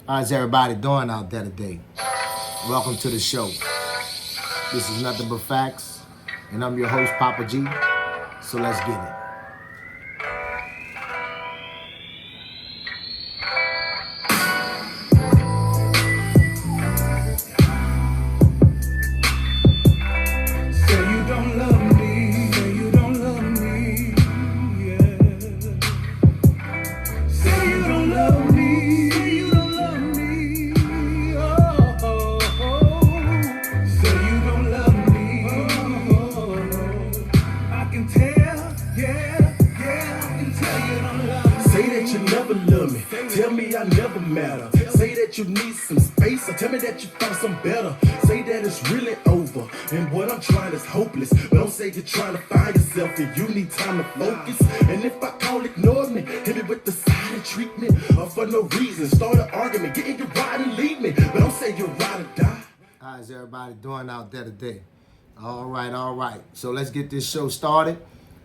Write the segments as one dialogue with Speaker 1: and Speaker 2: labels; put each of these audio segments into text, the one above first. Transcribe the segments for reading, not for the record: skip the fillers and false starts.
Speaker 1: How's everybody doing out there today? Welcome to the show. This is Nothing But Facts, and I'm your host, Papa G. So let's get it.
Speaker 2: Tell me I never matter. Say that you need some space, or tell me that you found some better. Say that it's really over, and what I'm trying is hopeless. But don't say you're trying to find yourself, and you need time to focus. And if I call, ignore me. Hit me with the silent treatment, or for no reason. Start an argument, get in your ride and leave me. But don't say you're ride or die.
Speaker 1: How's everybody doing out there today? All right. So let's get this show started.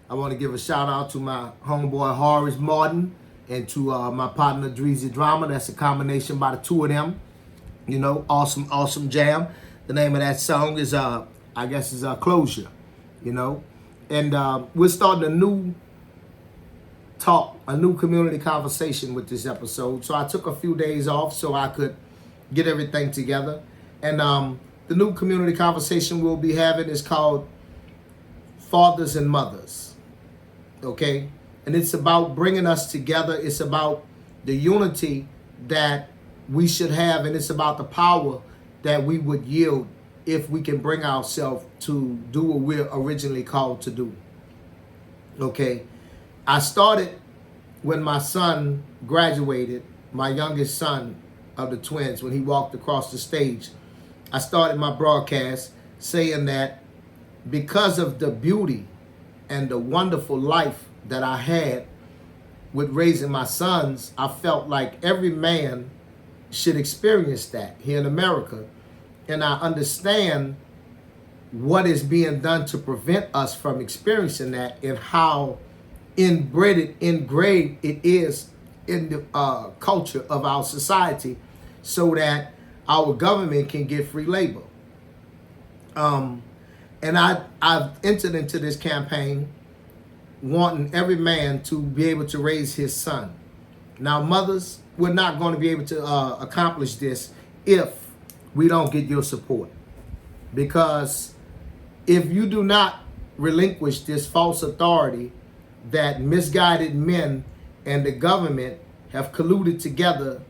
Speaker 1: I want to give a shout out to my homeboy Horace Martin, and to my partner Dreezy Drama. That's a combination by the two of them. You know, awesome jam. The name of that song is Closure. You know, and we're starting a new community conversation with this episode. So I took a few days off so I could get everything together. And the new community conversation we'll be having is called Fathers and Mothers. Okay. And it's about bringing us together. It's about the unity that we should have. And it's about the power that we would yield if we can bring ourselves to do what we're originally called to do. Okay. I started when my son graduated, my youngest son of the twins, when he walked across the stage. I started my broadcast saying that because of the beauty and the wonderful life that I had with raising my sons, I felt like every man should experience that here in America. And I understand what is being done to prevent us from experiencing that and how engraved it is in the culture of our society so that our government can get free labor. And I've entered into this campaign wanting every man to be able to raise his son. Now, mothers, we're not going to be able to accomplish this if we don't get your support. Because if you do not relinquish this false authority that misguided men and the government have colluded together,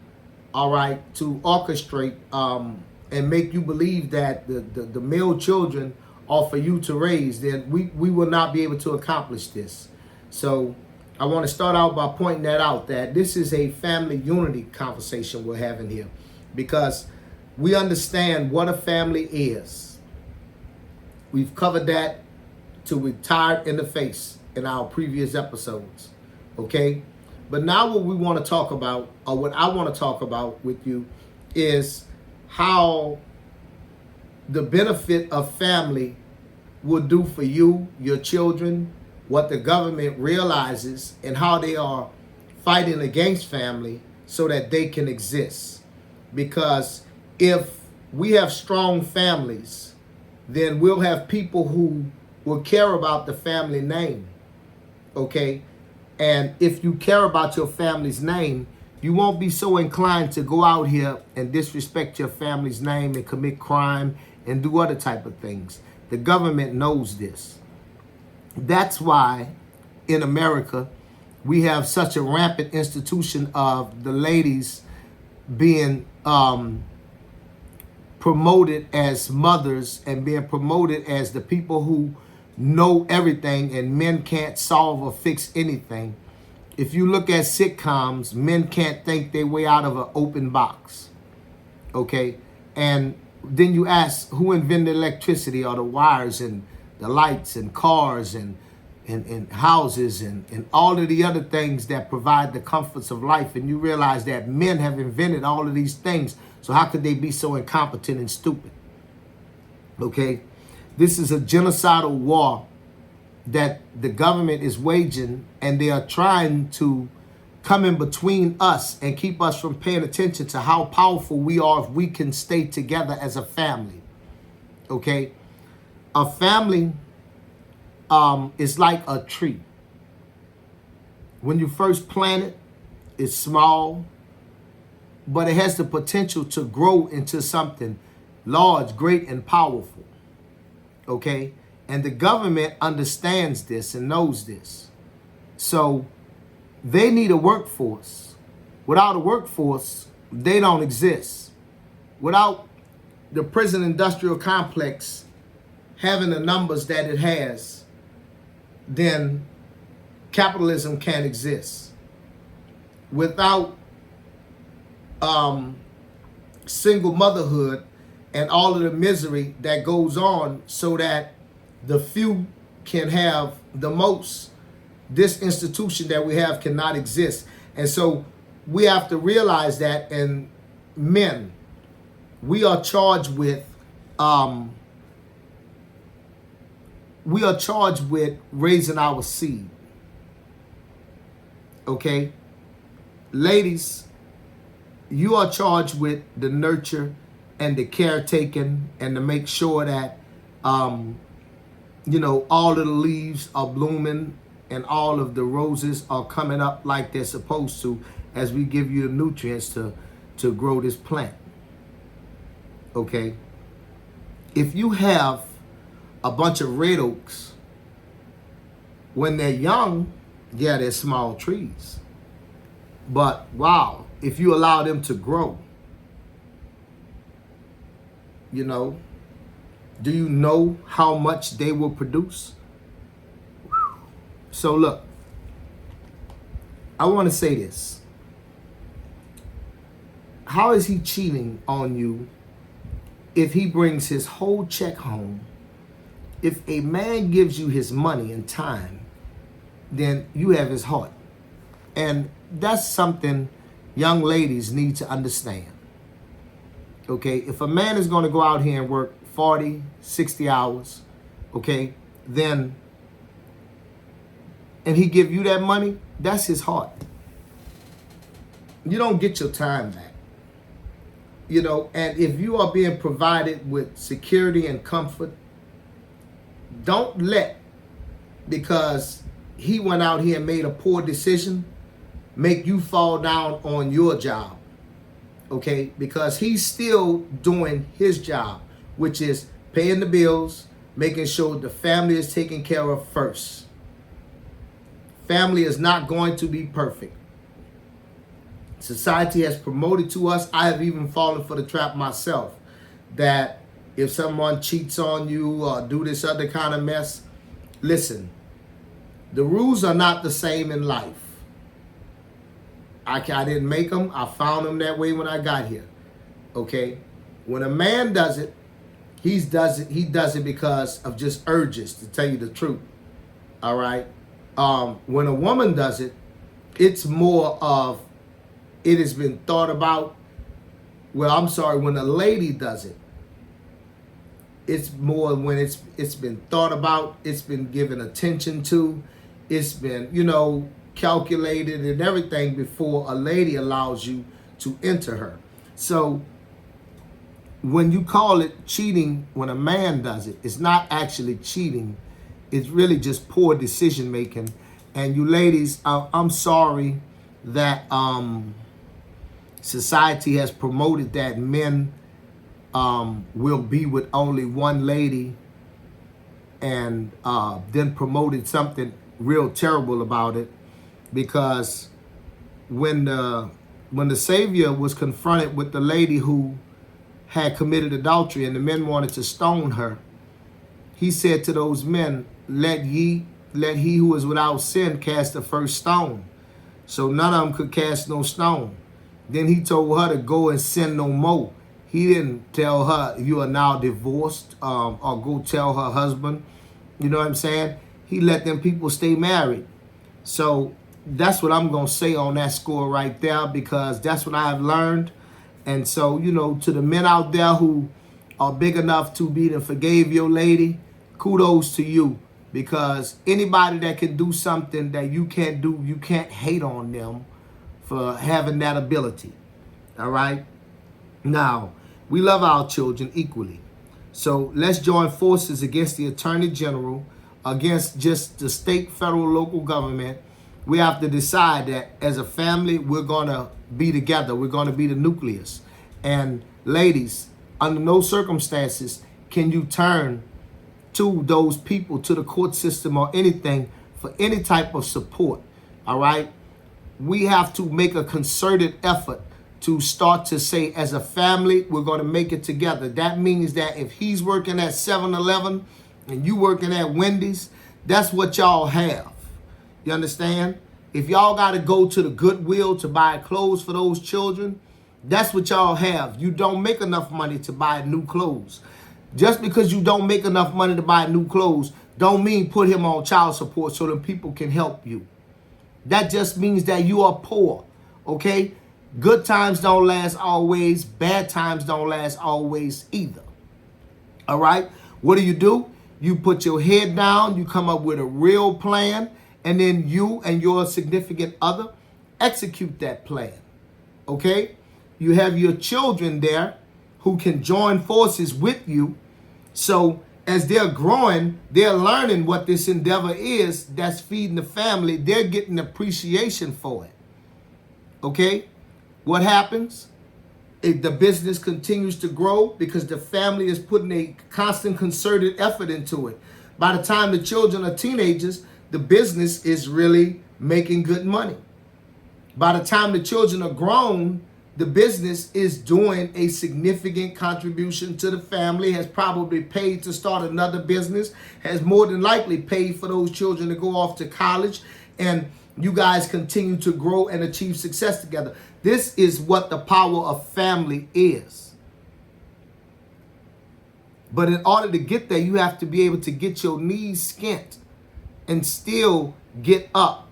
Speaker 1: all right, to orchestrate and make you believe that the male children are for you to raise, then we will not be able to accomplish this. So I want to start out by pointing that out, that this is a family unity conversation we're having here, because we understand what a family is. We've covered that till we're tired in the face in our previous episodes, okay? But now what we want to talk about, or what I want to talk about with you, is how the benefit of family will do for you, your children, what the government realizes, and how they are fighting against family so that they can exist. Because if we have strong families, then we'll have people who will care about the family name, okay? And if you care about your family's name, you won't be so inclined to go out here and disrespect your family's name and commit crime and do other type of things. The government knows this. That's why in America, we have such a rampant institution of the ladies being promoted as mothers and being promoted as the people who know everything, and men can't solve or fix anything. If you look at sitcoms, men can't think their way out of an open box. Okay? And then you ask who invented electricity, or the wires and the lights and cars and houses and all of the other things that provide the comforts of life. And you realize that men have invented all of these things. So how could they be so incompetent and stupid? Okay? This is a genocidal war that the government is waging, and they are trying to come in between us and keep us from paying attention to how powerful we are if we can stay together as a family. Okay? A family is like a tree. When you first plant it, it's small, but it has the potential to grow into something large, great, and powerful. Okay? And the government understands this and knows this. So they need a workforce. Without a workforce, they don't exist. Without the prison industrial complex having the numbers that it has, then capitalism can't exist. Without single motherhood and all of the misery that goes on so that the few can have the most, this institution that we have cannot exist. And so we have to realize that, and men, we are charged with raising our seed. Okay? Ladies, you are charged with the nurture and the caretaking and to make sure that all of the leaves are blooming and all of the roses are coming up like they're supposed to as we give you the nutrients to grow this plant. Okay? If you have a bunch of red oaks, when they're young, yeah, they're small trees. But wow, if you allow them to grow, do you know how much they will produce? So look, I want to say this. How is he cheating on you if he brings his whole check home? If a man gives you his money and time, then you have his heart. And that's something young ladies need to understand. Okay, if a man is going to go out here and work 40, 60 hours, okay, then, and he give you that money, that's his heart. You don't get your time back. And if you are being provided with security and comfort, don't let, because he went out here and made a poor decision, make you fall down on your job. Okay? Because he's still doing his job, which is paying the bills, making sure the family is taken care of first. Family is not going to be perfect. Society has promoted to us, I have even fallen for the trap myself, that if someone cheats on you or do this other kind of mess, listen, the rules are not the same in life. I didn't make them. I found them that way when I got here. Okay? When a man does it, he does it because of just urges, to tell you the truth. All right? When a woman does it, it's more of, it has been thought about. When a lady does it, it's more when it's been thought about, it's been given attention to, it's been, calculated and everything before a lady allows you to enter her. So when you call it cheating, when a man does it, it's not actually cheating. It's really just poor decision making. And you ladies, I'm sorry that society has promoted that men will be with only one lady, and then promoted something real terrible about it. Because when the Savior was confronted with the lady who had committed adultery and the men wanted to stone her, he said to those men, let he who is without sin cast the first stone. So none of them could cast no stone. Then he told her to go and sin no more. He didn't tell her you are now divorced, or go tell her husband. You know what I'm saying? He let them people stay married. So that's what I'm going to say on that score right there, because that's what I have learned. And so, to the men out there who are big enough to be and forgave your lady, kudos to you. Because anybody that can do something that you can't do, you can't hate on them. for having that ability. All right. Now, we love our children equally. So let's join forces against the Attorney General, against just the state, federal, local government. We have to decide that as a family, we're going to be together. We're going to be the nucleus. And ladies, under no circumstances can you turn to those people, to the court system or anything for any type of support. All right. We have to make a concerted effort to start to say, as a family, we're going to make it together. That means that if he's working at 7-Eleven and you working at Wendy's, that's what y'all have. You understand? If y'all got to go to the Goodwill to buy clothes for those children, that's what y'all have. You don't make enough money to buy new clothes. Just because you don't make enough money to buy new clothes, don't mean put him on child support so that people can help you. That just means that you are poor, okay? Good times don't last always. Bad times don't last always either. All right? What do? You put your head down. You come up with a real plan. And then you and your significant other execute that plan. Okay? You have your children there who can join forces with you. So as they're growing, they're learning what this endeavor is that's feeding the family. They're getting appreciation for it. Okay? What happens? The business continues to grow because the family is putting a constant concerted effort into it. By the time the children are teenagers, the business is really making good money. By the time the children are grown, the business is doing a significant contribution to the family, has probably paid to start another business, has more than likely paid for those children to go off to college, and you guys continue to grow and achieve success together. This is what the power of family is. But in order to get there, you have to be able to get your knees skint and still get up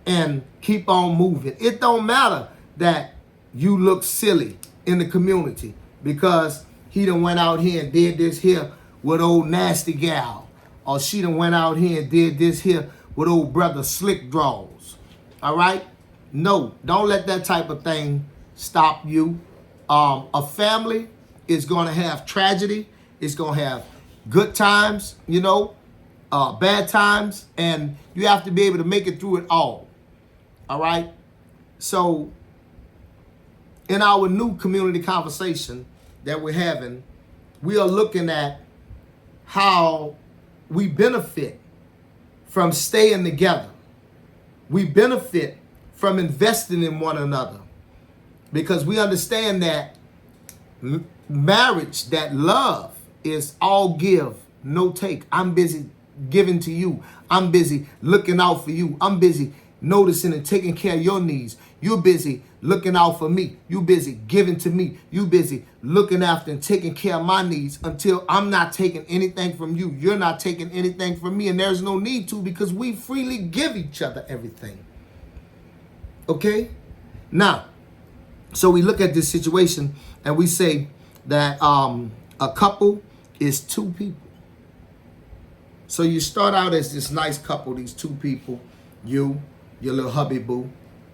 Speaker 1: and keep on moving. It don't matter that you look silly in the community because he done went out here and did this here with old nasty gal, or she done went out here and did this here with old brother slick draws. All right? No, don't let that type of thing stop you. A family is going to have tragedy. It's going to have good times, bad times, and you have to be able to make it through it all. All right? So in our new community conversation that we're having, we are looking at how we benefit from staying together. We benefit from investing in one another because we understand that marriage, that love is all give, no take. I'm busy giving to you. I'm busy looking out for you. I'm busy noticing and taking care of your needs. You're busy looking out for me. You busy giving to me. You busy looking after and taking care of my needs until I'm not taking anything from you. You're not taking anything from me, and there's no need to because we freely give each other everything. Okay? Now, so we look at this situation and we say that a couple is two people. So you start out as this nice couple, these two people, you, your little hubby boo.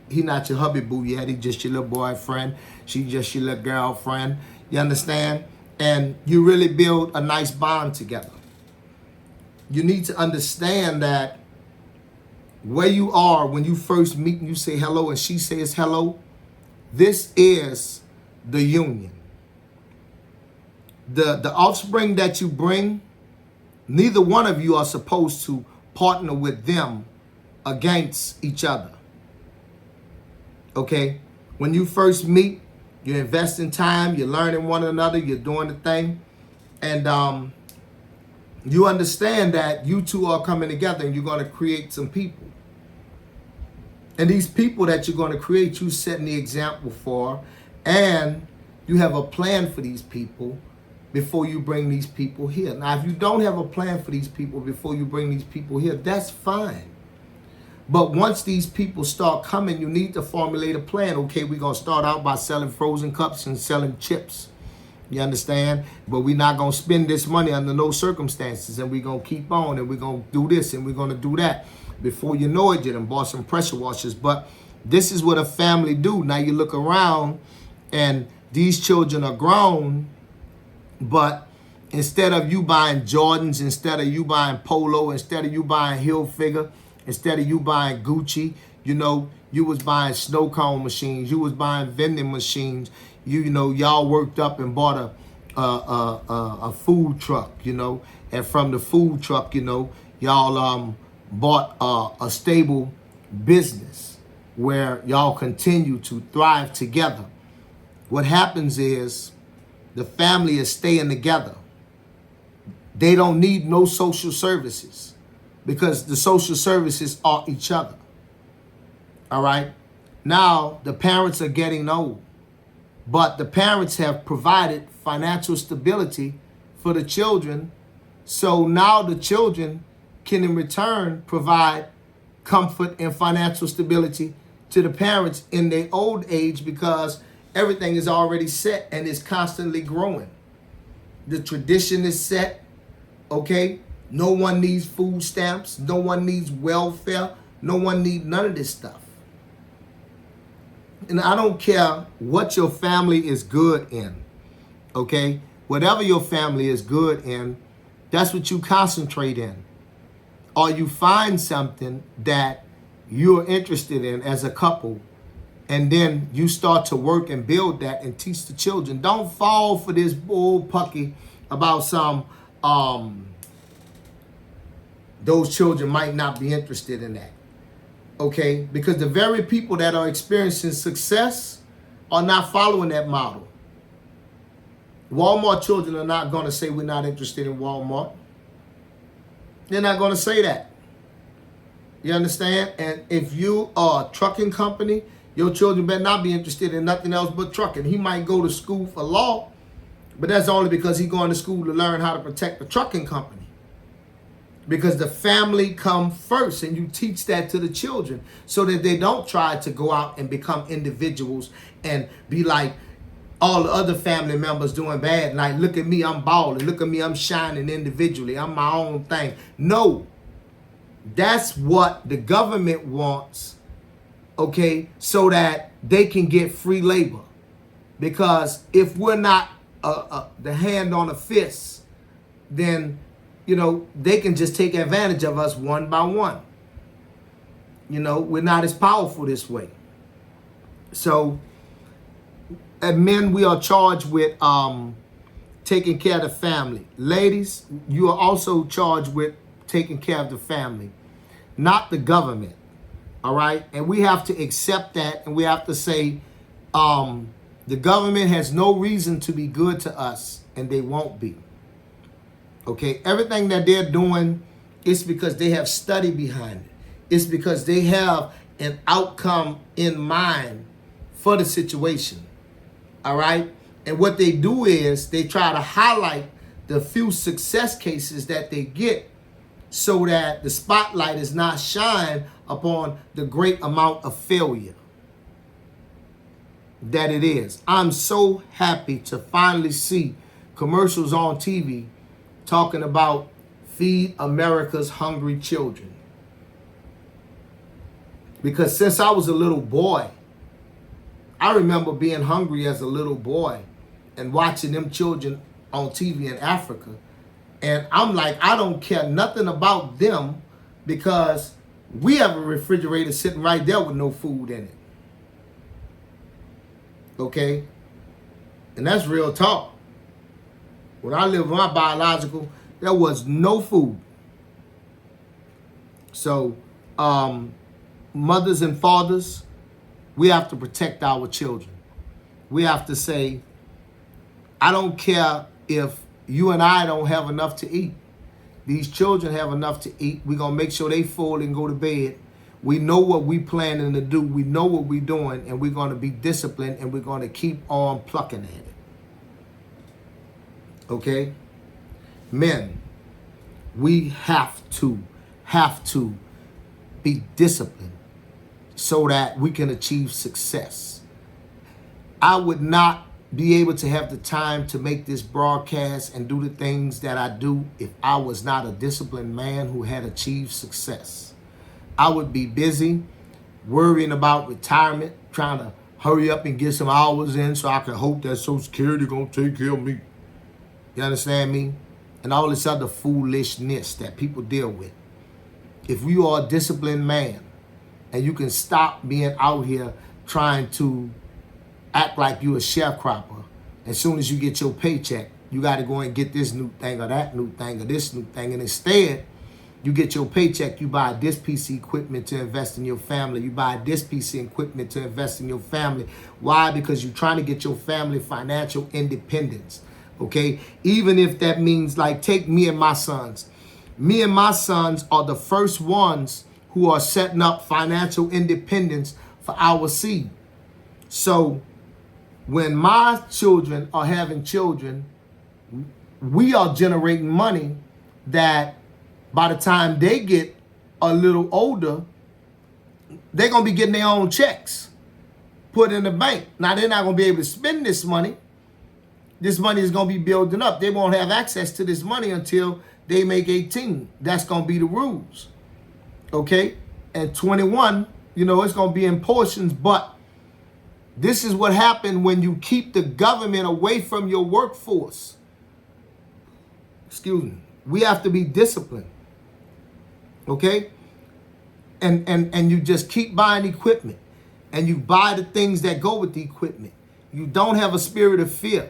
Speaker 1: He not your hubby boo yet. He just your little boyfriend. She just your little girlfriend. You understand? And you really build a nice bond together. You need to understand that where you are when you first meet and you say hello and she says hello, this is the union. The offspring that you bring, neither one of you are supposed to partner with them against each other. Okay? When you first meet, you're investing time, you're learning one another, you're doing the thing. And you understand that you two are coming together and you're going to create some people. And these people that you're going to create, you setting the example for, and you have a plan for these people before you bring these people here. Now, if you don't have a plan for these people before you bring these people here, that's fine. But once these people start coming, you need to formulate a plan. Okay, we're going to start out by selling frozen cups and selling chips. You understand? But we're not going to spend this money under no circumstances. And we're going to keep on and we're going to do this and we're going to do that. Before you know it, you done bought some pressure washers. But This is what a family do. Now you look around and these children are grown, but instead of you buying Jordans, instead of you buying Polo, instead of you buying Hilfiger, instead of you buying Gucci, you was buying snow cone machines, you was buying vending machines, y'all worked up and bought a food truck, and from the food truck, y'all bought a stable business where y'all continue to thrive together. What happens is the family is staying together. They don't need no social services because the social services are each other. All right. Now the parents are getting old, but the parents have provided financial stability for the children. So now the children can in return provide comfort and financial stability to the parents in their old age because everything is already set and is constantly growing. The tradition is set. Okay, no one needs food stamps. No one needs welfare. No one needs none of this stuff. And I don't care what your family is good in. Okay, whatever your family is good in, that's what you concentrate in. Or you find something that you're interested in as a couple, and then you start to work and build that and teach the children. Don't fall for this bull pucky about some those children might not be interested in that. Okay? Because the very people that are experiencing success are not following that model. Walmart children are not going to say we're not interested in Walmart. They're not going to say that. You understand? And if you are a trucking company, your children better not be interested in nothing else but trucking. He might go to school for law, but that's only because he's going to school to learn how to protect the trucking company. Because the family come first, and you teach that to the children so that they don't try to go out and become individuals and be like all the other family members doing bad. Like, look at me, I'm balling. Look at me, I'm shining individually. I'm my own thing. No, that's what the government wants, okay, so that they can get free labor. Because if we're not the hand on a fist, then they can just take advantage of us one by one. We're not as powerful this way. So, as men, we are charged with taking care of the family. Ladies, you are also charged with taking care of the family, not the government. All right? And we have to accept that, and we have to say, the government has no reason to be good to us, and they won't be. Okay, everything that they're doing is because they have study behind it. It's because they have an outcome in mind for the situation. All right. And what they do is they try to highlight the few success cases that they get so that the spotlight is not shined upon the great amount of failure that it is. I'm so happy to finally see commercials on TV talking about feed America's hungry children. Because since I was a little boy, I remember being hungry as a little boy and watching them children on TV in Africa. And I'm like, I don't care nothing about them because we have a refrigerator sitting right there with no food in it. Okay? And that's real talk. When I lived with my biological, there was no food. So, mothers and fathers, we have to protect our children. We have to say, I don't care if you and I don't have enough to eat. These children have enough to eat. We're going to make sure they full and go to bed. We know what we planning to do. We know what we're doing, and we're going to be disciplined, and we're going to keep on plucking at it. Okay? Men, we have to be disciplined so that we can achieve success. I would not be able to have the time to make this broadcast and do the things that I do if I was not a disciplined man who had achieved success. I would be busy worrying about retirement, trying to hurry up and get some hours in so I can hope that Social Security gonna take care of me. You understand me? And all this other foolishness that people deal with. If you are a disciplined man and you can stop being out here trying to act like you a sharecropper, as soon as you get your paycheck, you got to go and get this new thing or that new thing or this new thing. And instead, you get your paycheck, you buy this piece of equipment to invest in your family. You buy this piece of equipment to invest in your family. Why? Because you're trying to get your family financial independence. Okay? Even if that means, like, take me and my sons. Me and my sons are the first ones who are setting up financial independence for our seed. So when my children are having children, we are generating money that by the time they get a little older, they're going to be getting their own checks put in the bank. Now, they're not going to be able to spend this money. This money is going to be building up. They won't have access to this money until they make 18. That's going to be the rules. Okay? And 21, it's going to be in portions, but this is what happened when you keep the government away from your workforce. Excuse me. We have to be disciplined. Okay? And you just keep buying equipment. And you buy the things that go with the equipment. You don't have a spirit of fear.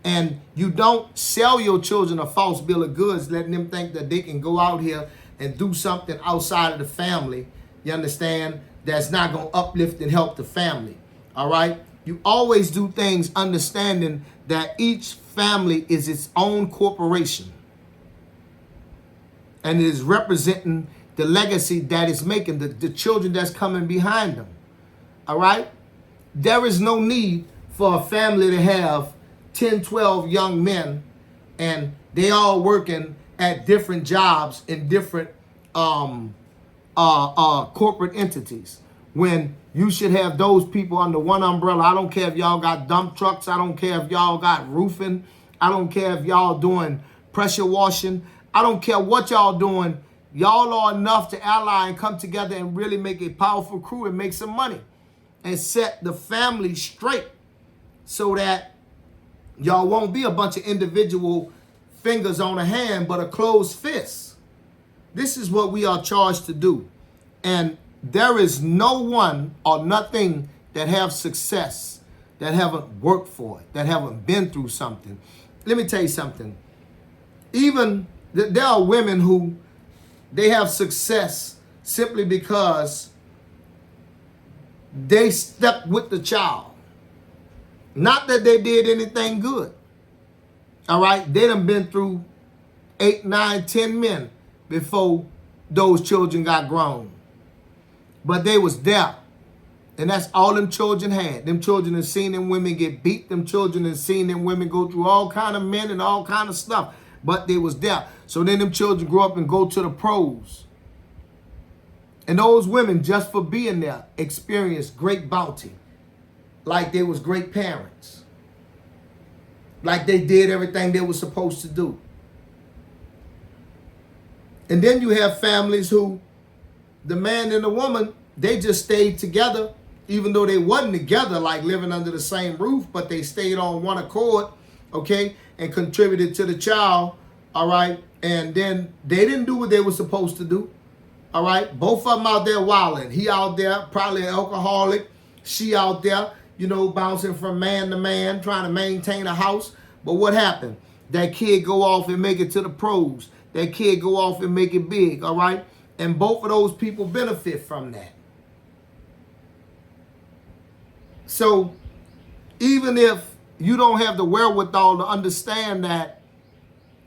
Speaker 1: And you don't sell your children a false bill of goods, letting them think that they can go out here and do something outside of the family. You understand? That's not going to uplift and help the family. All right? You always do things understanding that each family is its own corporation. And it is representing the legacy that it's making, the children that's coming behind them. All right? There is no need for a family to have 10, 12 young men and they all working at different jobs in different corporate entities, when you should have those people under one umbrella. I don't care if y'all got dump trucks. I don't care if y'all got roofing. I don't care if y'all doing pressure washing. I don't care what y'all doing. Y'all are enough to ally and come together and really make a powerful crew and make some money and set the family straight so that y'all won't be a bunch of individual fingers on a hand, but a closed fist. This is what we are charged to do. And there is no one or nothing that have success that haven't worked for it, that haven't been through something. Let me tell you something. Even there are women who they have success simply because they stepped with the child. Not that they did anything good. All right? They done been through 8, 9, 10 men before those children got grown. But they was there. And that's all them children had. Them children have seen them women get beat. Them children have seen them women go through all kind of men and all kind of stuff. But they was there. So then them children grow up and go to the pros. And those women, just for being there, experienced great bounty. Like they was great parents. Like they did everything they were supposed to do. And then you have families who, the man and the woman, they just stayed together, even though they wasn't together, like living under the same roof, but they stayed on one accord, okay, and contributed to the child, all right? And then they didn't do what they were supposed to do, all right? Both of them out there wilding. He out there, probably an alcoholic. She out there, bouncing from man to man, trying to maintain a house. But what happened? That kid go off and make it to the pros. That kid go off and make it big, all right? And both of those people benefit from that. So even if you don't have the wherewithal to understand that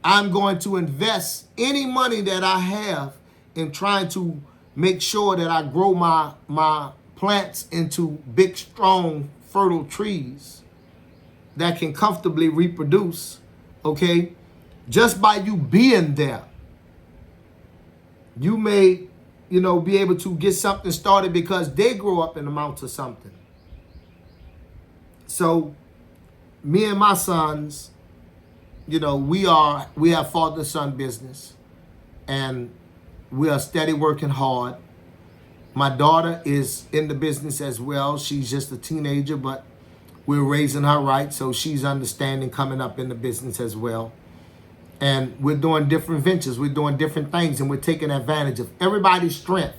Speaker 1: I'm going to invest any money that I have in trying to make sure that I grow my plants into big, strong, fertile trees that can comfortably reproduce, okay? Just by you being there, you may, be able to get something started because they grow up and amount to something. So me and my sons, we have father-son business, and we are steady working hard. My daughter is in the business as well. She's just a teenager, but we're raising her right, so she's understanding coming up in the business as well. And we're doing different ventures. We're doing different things, and we're taking advantage of everybody's strength.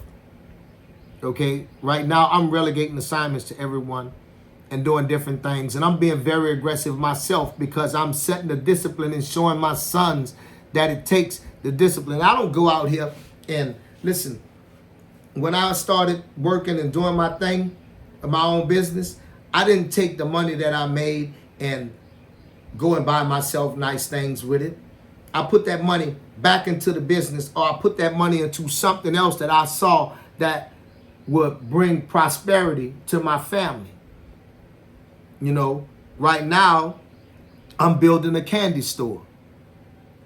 Speaker 1: Okay? Right now, I'm relegating assignments to everyone and doing different things. And I'm being very aggressive myself because I'm setting the discipline and showing my sons that it takes the discipline. I don't go out here and listen. When I started working and doing my thing, my own business, I didn't take the money that I made and go and buy myself nice things with it. I put that money back into the business, or I put that money into something else that I saw that would bring prosperity to my family. You know, right now, I'm building a candy store.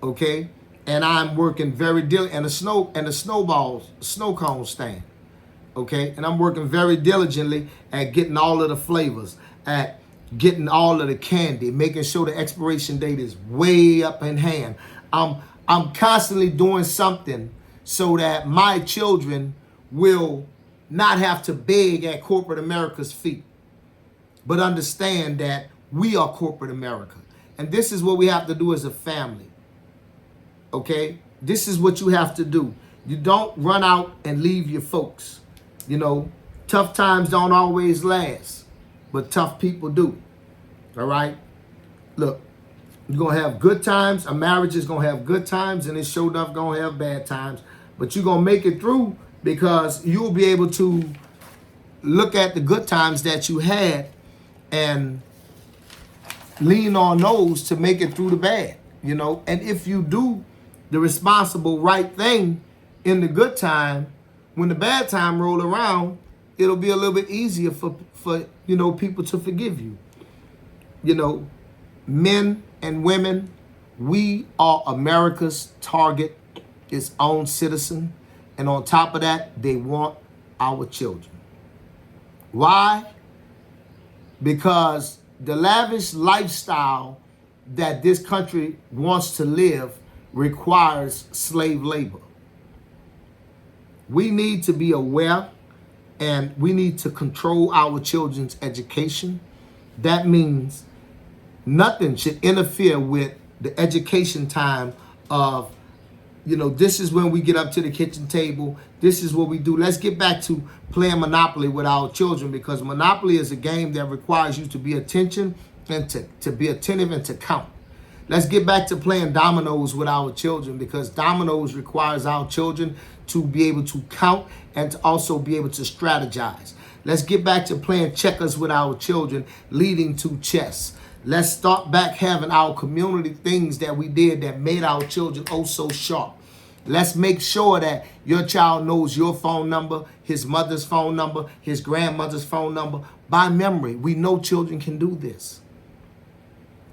Speaker 1: Okay? And I'm working very diligently, and a snow cone stand. Okay? And I'm working very diligently at getting all of the flavors, at getting all of the candy, making sure the expiration date is way up in hand. I'm constantly doing something so that my children will not have to beg at corporate America's feet, but understand that we are corporate America. And this is what we have to do as a family. Okay? This is what you have to do. You don't run out and leave your folks. You know, tough times don't always last, but tough people do. All right? Look, you're going to have good times. A marriage is going to have good times, and it's sure enough going to have bad times. But you're going to make it through because you'll be able to look at the good times that you had and lean on those to make it through the bad, you know. And if you do the responsible right thing in the good time, when the bad time roll around, it'll be a little bit easier for you know, people to forgive you. You know, men and women, we are America's target, its own citizen. And on top of that, they want our children. Why? Because the lavish lifestyle that this country wants to live requires slave labor. We need to be aware, and we need to control our children's education. That means nothing should interfere with the education time of, you know, this is when we get up to the kitchen table. This is what we do. Let's get back to playing Monopoly with our children, because Monopoly is a game that requires you to be attention and to be attentive and to count. Let's get back to playing dominoes with our children, because dominoes requires our children to be able to count and to also be able to strategize. Let's get back to playing checkers with our children, leading to chess. Let's start back having our community things that we did that made our children oh so sharp. Let's make sure that your child knows your phone number, his mother's phone number, his grandmother's phone number by memory. We know children can do this.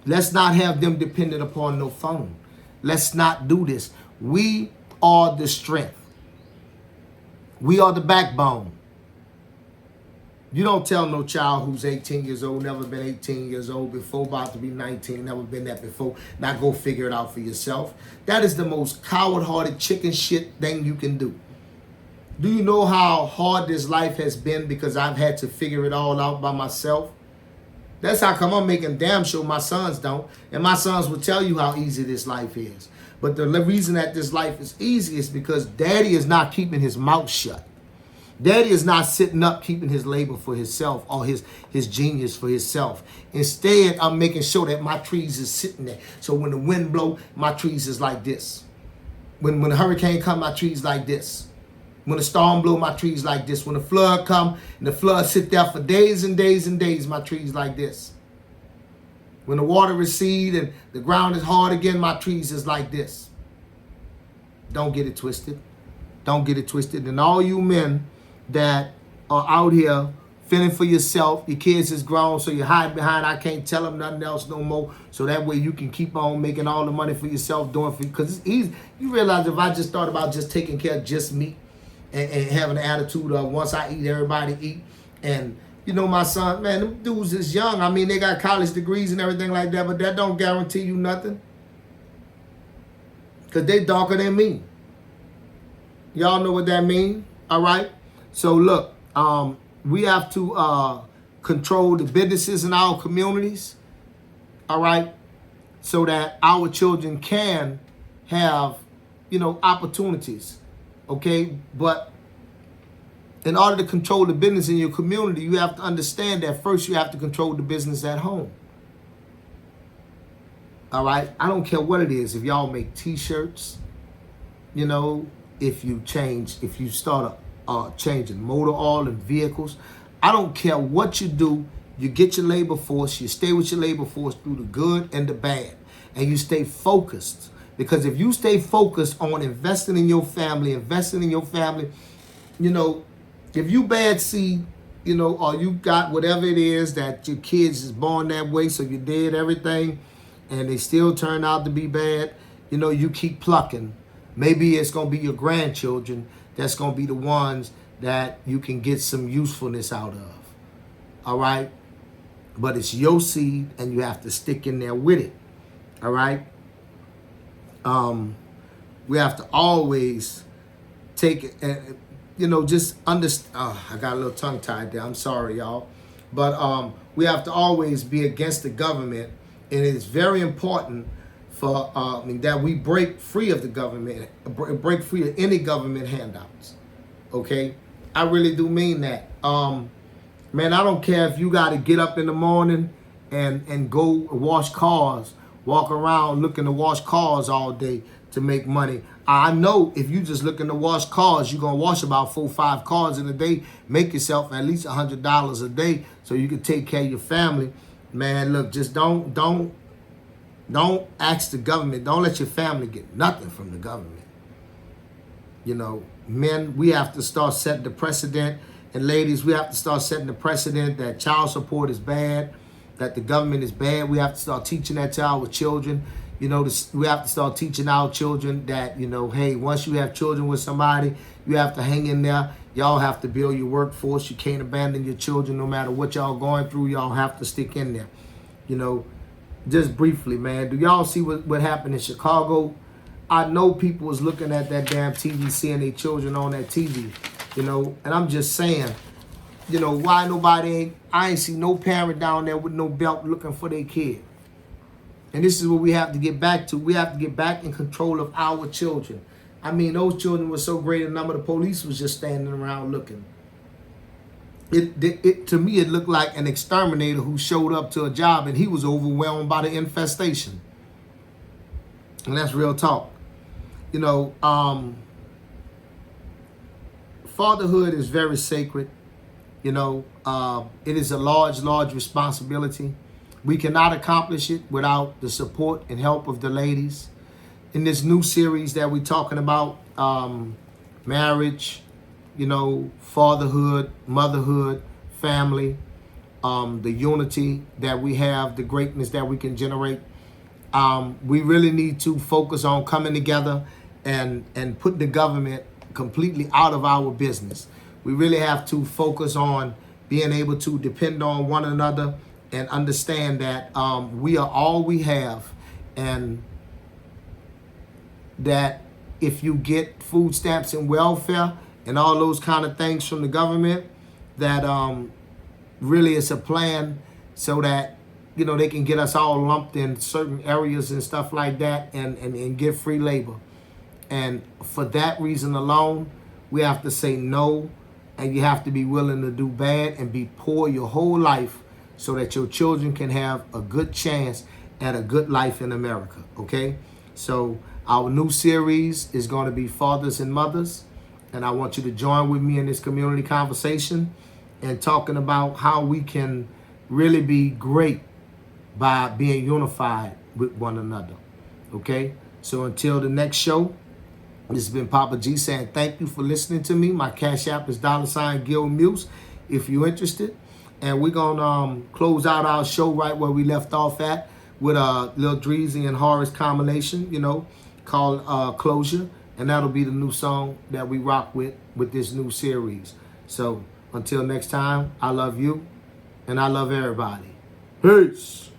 Speaker 1: Let's not have them dependent upon no phone. Let's not do this. We are the strength. We are the backbone. You don't tell no child who's 18 years old, never been 18 years old before, about to be 19, never been that before, now go figure it out for yourself. That is the most coward-hearted chicken shit thing you can do. Do you know how hard this life has been because I've had to figure it all out by myself? That's how come I'm making damn sure my sons don't. And my sons will tell you how easy this life is. But the reason that this life is easy is because daddy is not keeping his mouth shut. Daddy is not sitting up keeping his labor for himself or his genius for himself. Instead, I'm making sure that my trees is sitting there. So when the wind blow, my trees is like this. When the hurricane come, my trees like this. When the storm blow, my trees like this. When the flood come, and the flood sit there for days and days and days, my trees like this. When the water recede and the ground is hard again, my trees is like this. Don't get it twisted. Don't get it twisted. And all you men that are out here fending for yourself, your kids is grown, so you hide behind, I can't tell them nothing else no more, so that way you can keep on making all the money for yourself, doing for you. Because it's easy. You realize if I just thought about just taking care of just me and having the attitude of once I eat, everybody eat. And, you know, my son, man, them dudes is young. I mean, they got college degrees and everything like that, but that don't guarantee you nothing. Because they darker than me. Y'all know what that means, all right? So look, we have to control the businesses in our communities, all right, so that our children can have, opportunities, okay? But in order to control the business in your community, you have to understand that first you have to control the business at home. All right? I don't care what it is. If y'all make t-shirts, if you start changing motor oil and vehicles, I don't care what you do. You get your labor force, you stay with your labor force through the good and the bad, and you stay focused. Because if you stay focused on investing in your family, if you bad seed, or you got whatever it is that your kids is born that way, so you did everything, and they still turn out to be bad, you keep plucking. Maybe it's going to be your grandchildren that's going to be the ones that you can get some usefulness out of. All right? But it's your seed, and you have to stick in there with it. All right? We have to always take it, just understand. I got a little tongue-tied there. I'm sorry, y'all. But we have to always be against the government, and it's very important for that we break free of the government, break free of any government handouts. Okay? I really do mean that. Man, I don't care if you got to get up in the morning and go wash cars, walk around looking to wash cars all day to make money. I know if you just looking to wash cars, you're going to wash about 4 or 5 cars in a day, make yourself at least $100 a day so you can take care of your family. Man, look, just don't ask the government. Don't let your family get nothing from the government. Men, we have to start setting the precedent. And ladies, we have to start setting the precedent that child support is bad, that the government is bad. We have to start teaching that to our children. We have to start teaching our children that, hey, once you have children with somebody, you have to hang in there. Y'all have to build your workforce. You can't abandon your children no matter what y'all going through. Y'all have to stick in there. Just briefly, man, do y'all see what happened in Chicago? I know people was looking at that damn TV, seeing their children on that TV, and I'm just saying, why I ain't see no parent down there with no belt looking for their kid. And this is what we have to get back to. We have to get back in control of our children. I mean, those children were so great, a number of the police was just standing around looking. It to me, it looked like an exterminator who showed up to a job and he was overwhelmed by the infestation. And that's real talk. Fatherhood is very sacred. It is a large responsibility. We cannot accomplish it without the support and help of the ladies. In this new series that we're talking about, marriage, fatherhood, motherhood, family, the unity that we have, the greatness that we can generate. We really need to focus on coming together and putting the government completely out of our business. We really have to focus on being able to depend on one another and understand that we are all we have, and that if you get food stamps and welfare and all those kind of things from the government, that really it's a plan so that they can get us all lumped in certain areas and stuff like that, and get free labor. And for that reason alone, we have to say no, and you have to be willing to do bad and be poor your whole life so that your children can have a good chance at a good life in America, okay? So our new series is going to be Fathers and Mothers, and I want you to join with me in this community conversation and talking about how we can really be great by being unified with one another, okay? So until the next show, this has been Papa G saying thank you for listening to me. My Cash App is $Gil Muse if you're interested. And we're going to close out our show right where we left off at with Lil Dreezy and Horace combination, called Closure. And that'll be the new song that we rock with this new series. So until next time, I love you and I love everybody. Peace.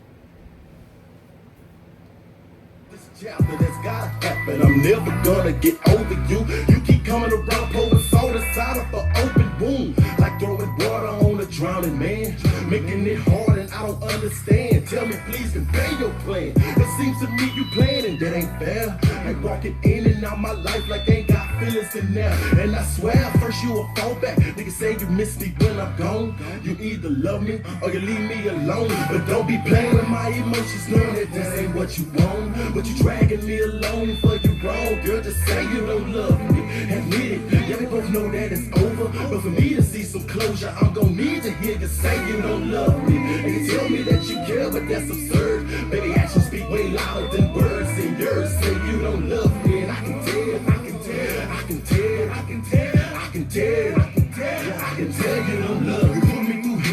Speaker 2: Chapter that's gotta happen. I'm never gonna get over you. You keep coming around, pouring soda, sign up for open wound, like throwing water on a drowning man, making it hard and I don't understand. Tell me please, convey your plan. It seems to me you playing and that ain't fair. Like walking in and out my life like ain't got feelings in there. And I swear, first you will fall back. Niggas say you miss me when I'm gone. You either love me or you leave me alone. But don't be playing with my emotions, knowing that this ain't what you want. But you dragging me along for you wrong. Girl, just say you don't love me. Admit it, yeah, we both know that it's over. But for me to see some closure, I'm gonna need to hear you say you don't love me. And you tell me that you care, but that's absurd. Baby, actions speak way louder than words.